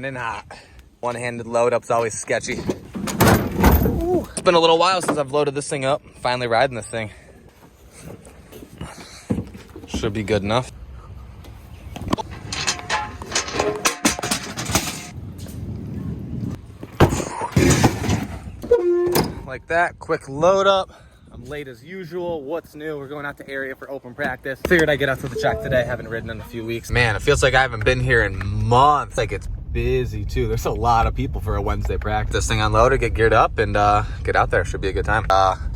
running hot. One-handed load up's always sketchy. Ooh. It's been a little while since I've loaded this thing up. Finally riding this thing. Should be good enough. Like that, quick load up. I'm late as usual. What's new? We're going out to area for open practice. Figured I'd get out to the track today. Haven't ridden in a few weeks. Man, it feels like I haven't been here in months. Like it's busy too. There's a lot of people for a Wednesday practice. This thing unloaded, get geared up, and get out there. Should be a good time.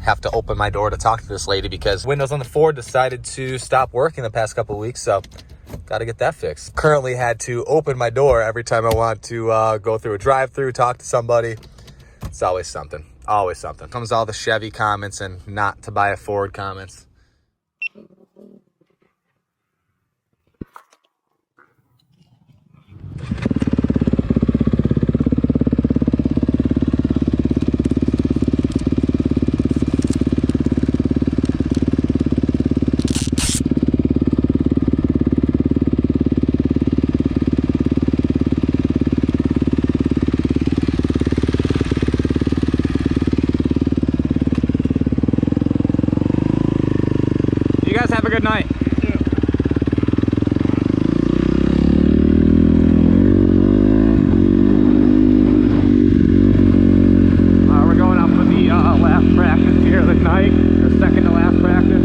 Have to open my door to talk to this lady because windows on the Ford decided to stop working the past couple of weeks, so got to get that fixed. Currently had to open my door every time I want to go through a drive-through, talk to somebody. It's always something. Always something. Comes all the Chevy comments and not to buy a Ford comments. Have a good night. You too. We're going out for the last practice here of the night, or second to last practice.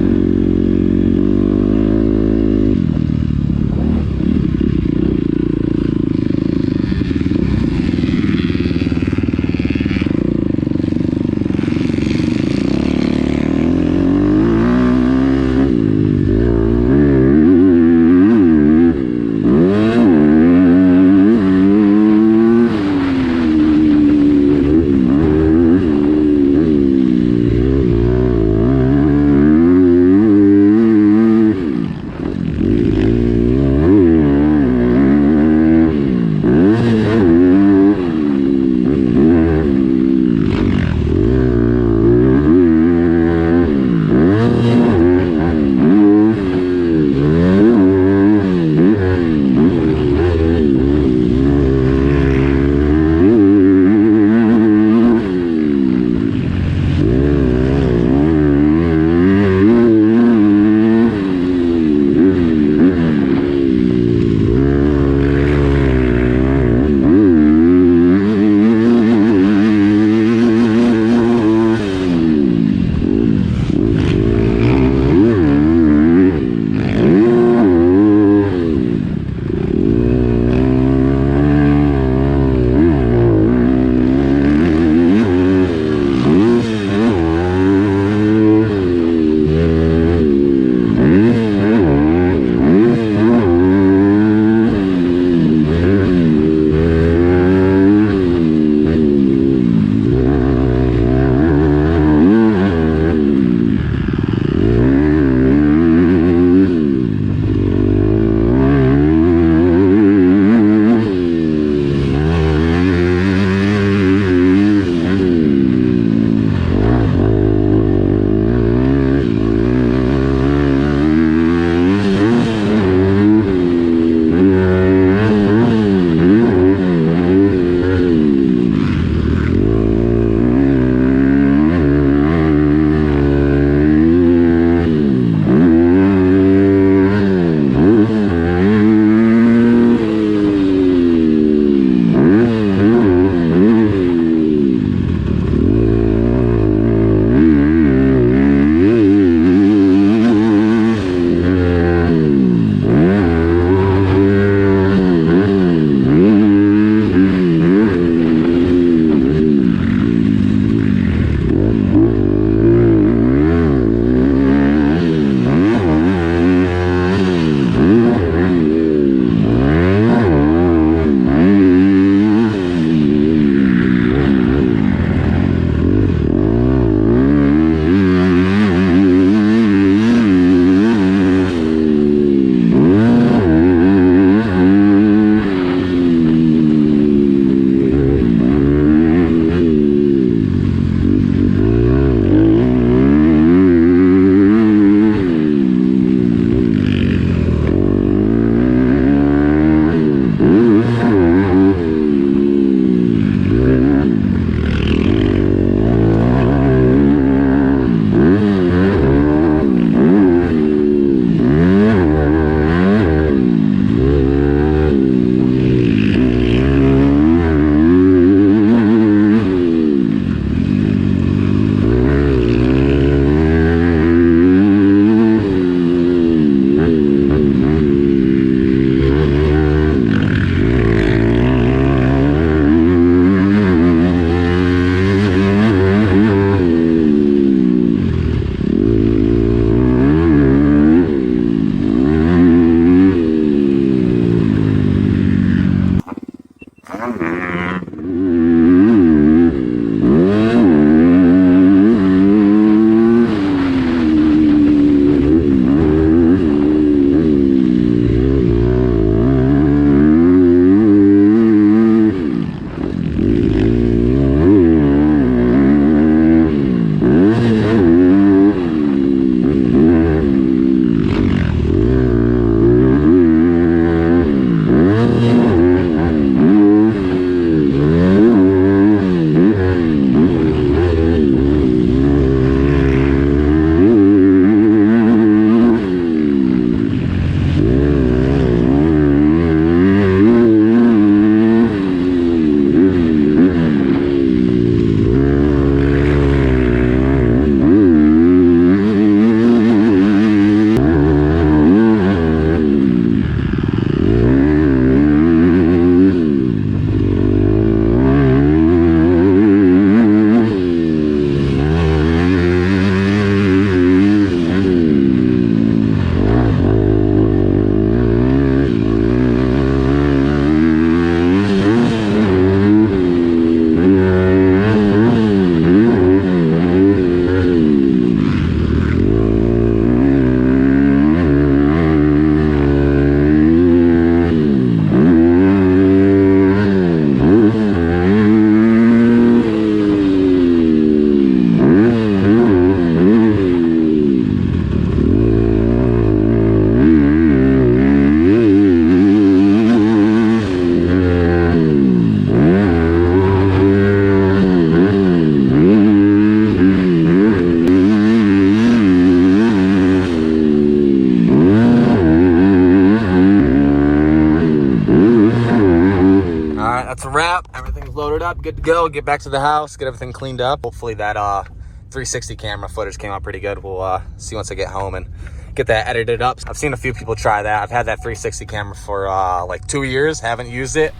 loaded up, good to go. Get back to the house, get everything cleaned up. Hopefully that 360 camera footage came out pretty good. We'll see once I get home and get that edited up. I've seen a few people try that. I've had that 360 camera for like 2 years, haven't used it,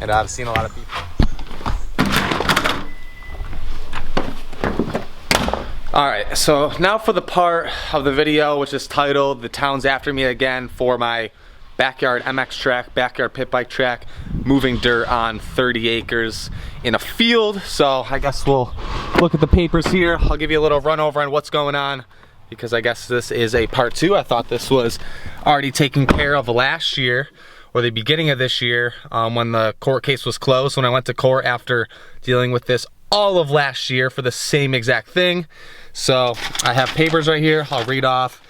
and I've seen a lot of people. All right, so now for the part of the video which is titled "The Town's After Me Again" for my backyard MX track, backyard pit bike track, moving dirt on 30 acres in a field. So I guess we'll look at the papers here. I'll give you a little run over on what's going on, because I guess this is a part 2. I thought this was already taken care of last year, or the beginning of this year, when the court case was closed, when I went to court after dealing with this all of last year for the same exact thing. So I have papers right here. I'll read off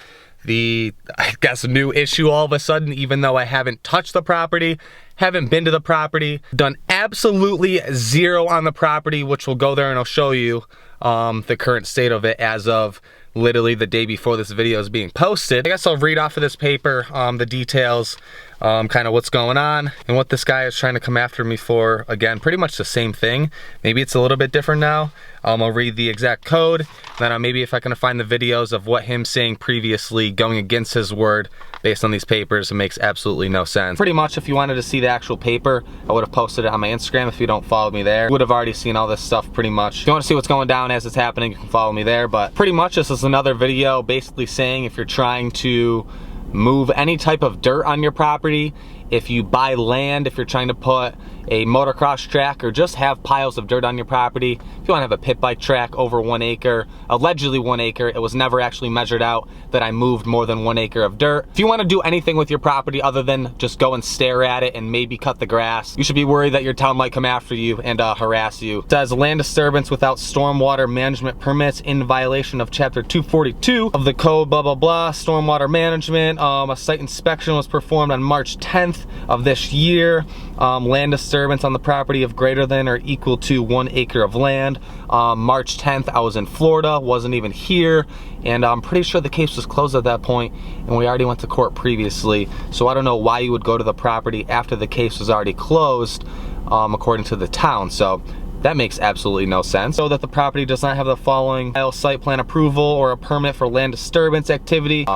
the, I guess, new issue all of a sudden, even though I haven't touched the property, haven't been to the property, done absolutely zero on the property, which will go there and I'll show you the current state of it as of literally the day before this video is being posted. I guess I'll read off of this paper the details, kind of what's going on and what this guy is trying to come after me for. Again, pretty much the same thing. Maybe it's a little bit different now. I'll read the exact code, then maybe if I can find the videos of what him saying previously, going against his word based on these papers. It makes absolutely no sense. Pretty much, if you wanted to see the actual paper, I would have posted it on my Instagram. If you don't follow me there, you would have already seen all this stuff pretty much. If you want to see what's going down as it's happening, you can follow me there. But pretty much this is another video basically saying if you're trying to move any type of dirt on your property, if you buy land, if you're trying to put a motocross track or just have piles of dirt on your property, if you want to have a pit bike track over 1 acre, allegedly 1 acre, it was never actually measured out that I moved more than 1 acre of dirt. If you want to do anything with your property other than just go and stare at it and maybe cut the grass, you should be worried that your town might come after you and harass you. It says land disturbance without stormwater management permits in violation of chapter 242 of the code, blah blah blah, stormwater management. A site inspection was performed on March 10th of this year. Land disturbance on the property of greater than or equal to 1 acre of land. March 10th, I was in Florida, wasn't even here, and I'm pretty sure the case was closed at that point, and we already went to court previously, so I don't know why you would go to the property after the case was already closed, according to the town. So that makes absolutely no sense. So that the property does not have the following: site plan approval or a permit for land disturbance activity.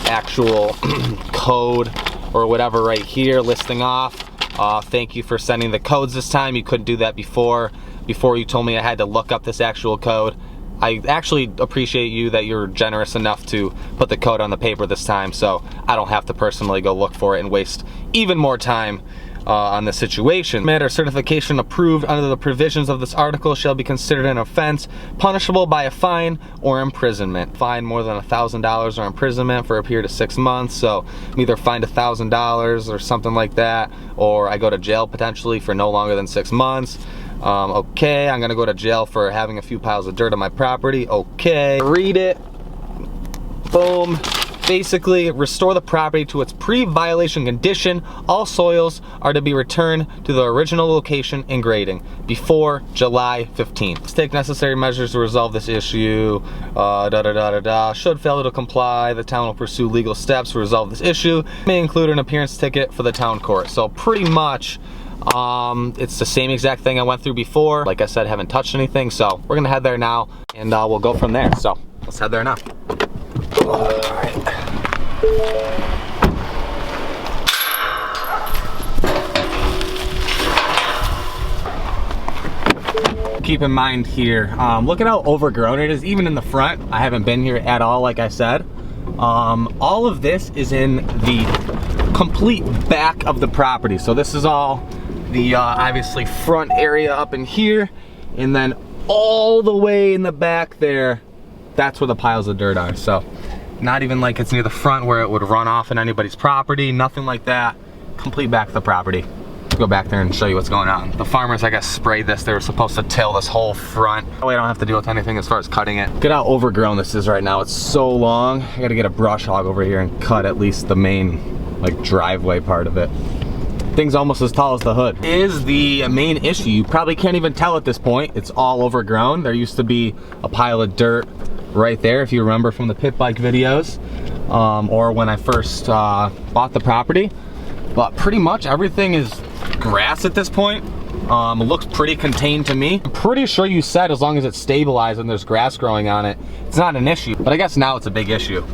Actual code or whatever right here listing off. Thank you for sending the codes this time. You couldn't do that before. Before you told me I had to look up this actual code. I actually appreciate you that you're generous enough to put the code on the paper this time, so I don't have to personally go look for it and waste even more time on the situation. Matter certification approved under the provisions of this article shall be considered an offense punishable by a fine or imprisonment. Fine more than $1,000 or imprisonment for a period of 6 months. So I'm either fined $1,000 or something like that, or I go to jail potentially for no longer than 6 months. Okay, I'm gonna go to jail for having a few piles of dirt on my property. Okay, read it. Boom. Basically, restore the property to its pre-violation condition. All soils are to be returned to the original location and grading before July 15th. Let's take necessary measures to resolve this issue. Should fail to comply, the town will pursue legal steps to resolve this issue. May include an appearance ticket for the town court. So pretty much, it's the same exact thing I went through before. Like I said, haven't touched anything, so we're gonna head there now, and we'll go from there. So let's head there now. All right. Keep in mind here, look at how overgrown it is, even in the front. I haven't been here at all, like I said. All of this is in the complete back of the property. So this is all the obviously front area up in here, and then all the way in the back there, that's where the piles of dirt are. So not even like it's near the front where it would run off in anybody's property, nothing like that. Complete back of the property. Let's go back there and show you what's going on. The farmers, I guess, sprayed this. They were supposed to till this whole front. That way I don't have to deal with anything as far as cutting it. Look at how overgrown this is right now. It's so long. I gotta get a brush hog over here and cut at least the main, like, driveway part of it. Thing's almost as tall as the hood. Is the main issue. You probably can't even tell at this point. It's all overgrown. There used to be a pile of dirt right there, if you remember from the pit bike videos, or when I first bought the property. But pretty much everything is grass at this point. Looks pretty contained to me. I'm pretty sure you said as long as it's stabilized and there's grass growing on it, it's not an issue. But I guess now it's a big issue.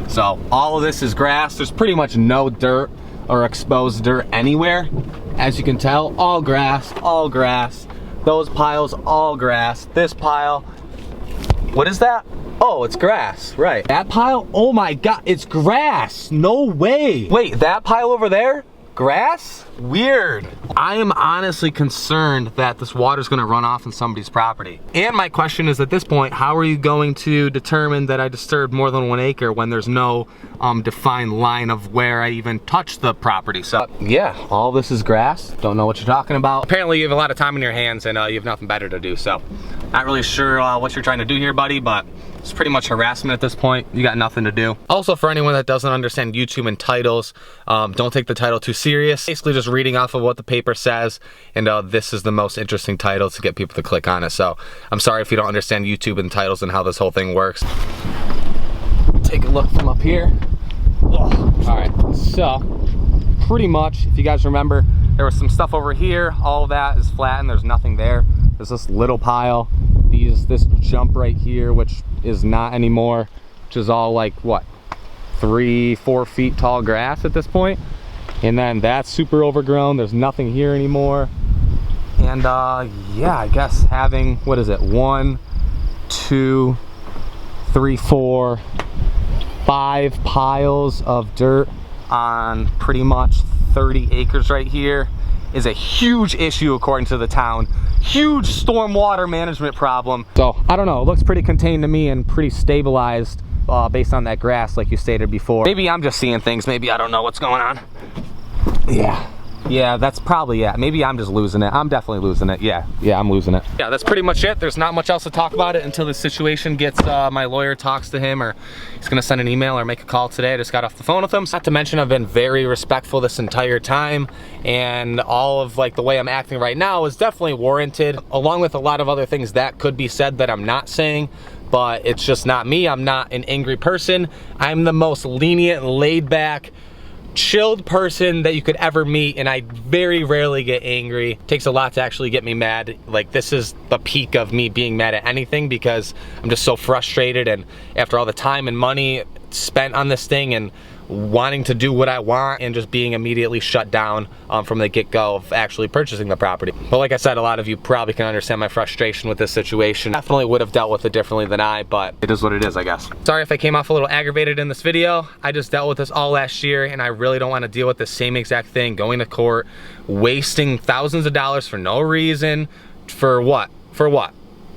So all of this is grass. There's pretty much no dirt or exposed dirt anywhere. As you can tell, all grass, all grass. Those piles, all grass. This pile, what is that? Oh, it's grass, right. That pile, oh my God, it's grass. No way. Wait, that pile over there? Grass? Weird. I am honestly concerned that this water's gonna run off in somebody's property. And my question is, at this point, how are you going to determine that I disturbed more than 1 acre when there's no defined line of where I even touched the property? So yeah, all this is grass. Don't know what you're talking about. Apparently you have a lot of time in your hands and you have nothing better to do. So not really sure what you're trying to do here, buddy, but it's pretty much harassment at this point. You got nothing to do. Also, for anyone that doesn't understand YouTube and titles, don't take the title too serious. Basically just reading off of what the paper says, and this is the most interesting title to get people to click on it. So I'm sorry if you don't understand YouTube and titles and how this whole thing works. Take a look from up here. Oh, all right, so pretty much, if you guys remember, there was some stuff over here. All of that is flattened. There's nothing there. There's this little pile. This jump right here, which is not anymore, which is all like what, 3-4 feet tall grass at this point. And then that's super overgrown. There's nothing here anymore. And yeah, I guess having, what is it, 1, 2, 3, 4, 5 piles of dirt on pretty much 30 acres right here is a huge issue according to the town. Huge stormwater management problem. So I don't know, it looks pretty contained to me and pretty stabilized based on that grass like you stated before. Maybe I'm just seeing things, maybe I don't know what's going on. Yeah, that's probably it. Maybe I'm just losing it. I'm definitely losing it. Yeah, I'm losing it. Yeah, that's pretty much it. There's not much else to talk about it until the situation gets, my lawyer talks to him, or he's gonna send an email or make a call today. I just got off the phone with him. Not to mention, I've been very respectful this entire time, and all of like the way I'm acting right now is definitely warranted, along with a lot of other things that could be said that I'm not saying. But it's just not me. I'm not an angry person. I'm the most lenient, laid back, chilled person that you could ever meet, and I very rarely get angry. It takes a lot to actually get me mad. Like, this is the peak of me being mad at anything because I'm just so frustrated, and after all the time and money spent on this thing and wanting to do what I want and just being immediately shut down from the get-go of actually purchasing the property. But like I said, a lot of you probably can understand my frustration with this situation. Definitely would have dealt with it differently than I, but it is what it is, I guess. Sorry if I came off a little aggravated in this video. I just dealt with this all last year, and I really don't want to deal with the same exact thing, going to court, wasting thousands of dollars for no reason. For what? For what?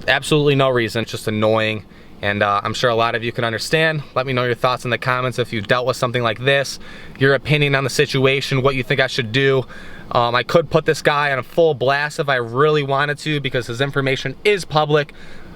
Absolutely no reason. It's just annoying. And I'm sure a lot of you can understand. Let me know your thoughts in the comments if you've dealt with something like this, your opinion on the situation, what you think I should do. I could put this guy on a full blast if I really wanted to because his information is public,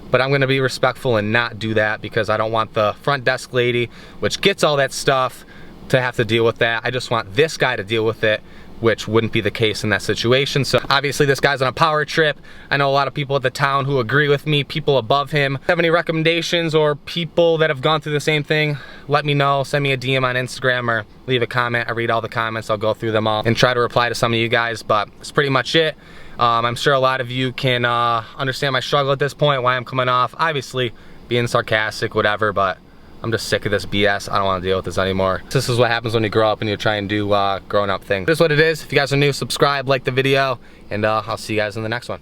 but I'm gonna be respectful and not do that because I don't want the front desk lady, which gets all that stuff, to have to deal with that. I just want this guy to deal with it, which wouldn't be the case in that situation. So obviously this guy's on a power trip. I know a lot of people at the town who agree with me, people above him. Have any recommendations or people that have gone through the same thing? Let me know, send me a DM on Instagram or leave a comment. I read all the comments, I'll go through them all and try to reply to some of you guys, but that's pretty much it. I'm sure a lot of you can understand my struggle at this point, why I'm coming off, obviously being sarcastic, whatever, but I'm just sick of this BS. I don't want to deal with this anymore. This is what happens when you grow up and you try and do grown up things. This is what it is. If you guys are new, subscribe, like the video, and I'll see you guys in the next one.